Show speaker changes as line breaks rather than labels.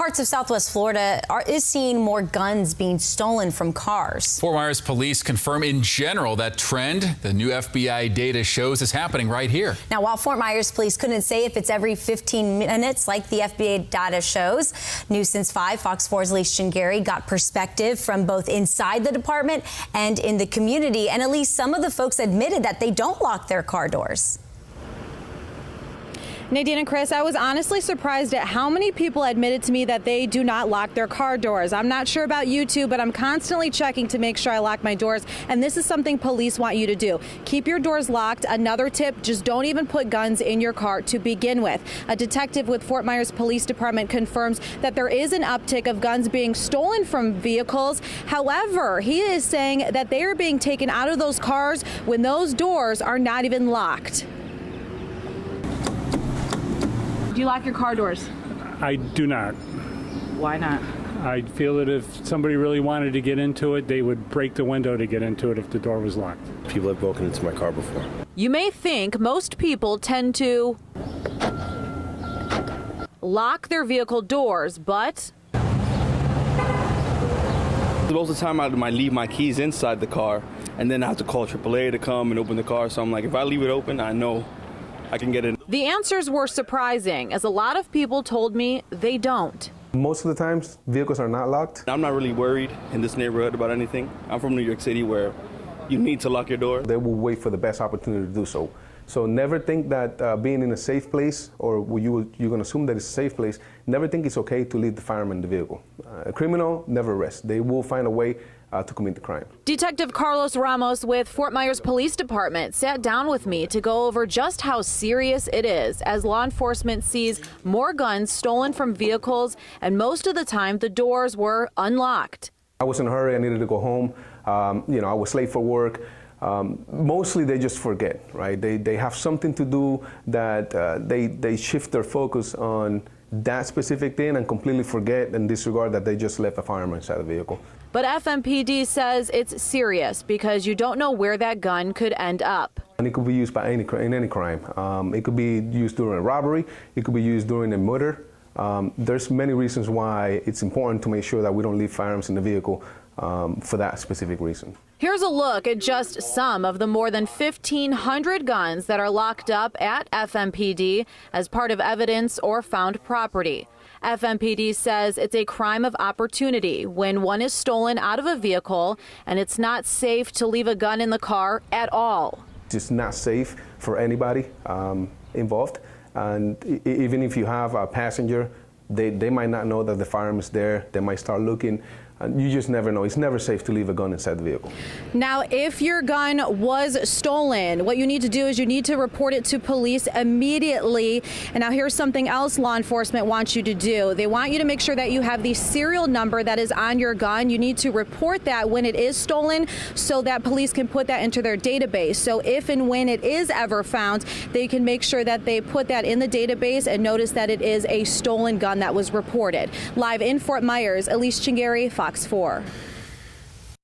parts of Southwest Florida is seeing more guns being stolen from cars.
Fort Myers police confirm in general that trend. The new FBI data shows is happening right here.
Now, while Fort Myers police couldn't say if it's every 15 minutes like the FBI data shows, News Since 5, Fox 4's Elise Chingari got perspective from both inside the department and in the community. And at least some of the folks admitted that they don't lock their car doors.
Nadine and Chris, I was honestly surprised at how many people admitted to me that they do not lock their car doors. I'm not sure about you two, but I'm constantly checking to make sure I lock my doors. And this is something police want you to do. Keep your doors locked. Another tip, just don't even put guns in your car to begin with. A detective with Fort Myers Police Department confirms that there is an uptick of guns being stolen from vehicles. However, he is saying that they are being taken out of those cars when those doors are not even locked. Do you lock your car doors?
I do not.
Why not?
I feel that if somebody really wanted to get into it, they would break the window to get into it if the door was locked.
People have broken into my car before.
You may think most people tend to lock their vehicle doors, but
Most of the time I might leave my keys inside the car and then I have to call AAA to come and open the car. So I'm like, if I leave it open, I know I can get in.
the answers were surprising, as a lot of people told me they don't.
Most of the times, vehicles are not locked.
I'm not really worried in this neighborhood about anything. I'm from New York City, where you need to lock your door.
They will wait for the best opportunity to do so. So never think that being in a safe place, or you're going to assume that it's a safe place, never think it's okay to leave the firearm in the vehicle. A criminal never rests. They will find a way to commit the crime.
Detective Carlos Ramos with Fort Myers Police Department sat down with me to go over just how serious it is as law enforcement sees more guns stolen from vehicles, and most of the time the doors were unlocked.
I was in a hurry. I needed to go home. I was late for work. Mostly they just forget, right? They have something to do that they shift their focus on that specific thing and completely forget and disregard that they just left a firearm inside the vehicle.
But FMPD says it's serious because you don't know where that gun could end up.
And it could be used in any crime. It could be used during a robbery. It could be used during a murder. There's many reasons why it's important to make sure that we don't leave firearms in the vehicle for that specific reason.
Here's a look at just some of the more than 1,500 guns that are locked up at FMPD as part of evidence or found property. FMPD says it's a crime of opportunity when one is stolen out of a vehicle, and it's not safe to leave a gun in the car at all.
It's not safe for anybody involved. And even if you have a passenger, they might not know that the firearm is there. They might start looking. And you just never know. It's never safe to leave a gun inside the vehicle.
Now, if your gun was stolen, what you need to do is you need to report it to police immediately. And now here's something else law enforcement wants you to do. They want you to make sure that you have the serial number that is on your gun. You need to report that when it is stolen so that police can put that into their database. So if and when it is ever found, they can make sure that they put that in the database and notice that it is a stolen gun that was reported. Live in Fort Myers, Elise Chingari, Fox 4.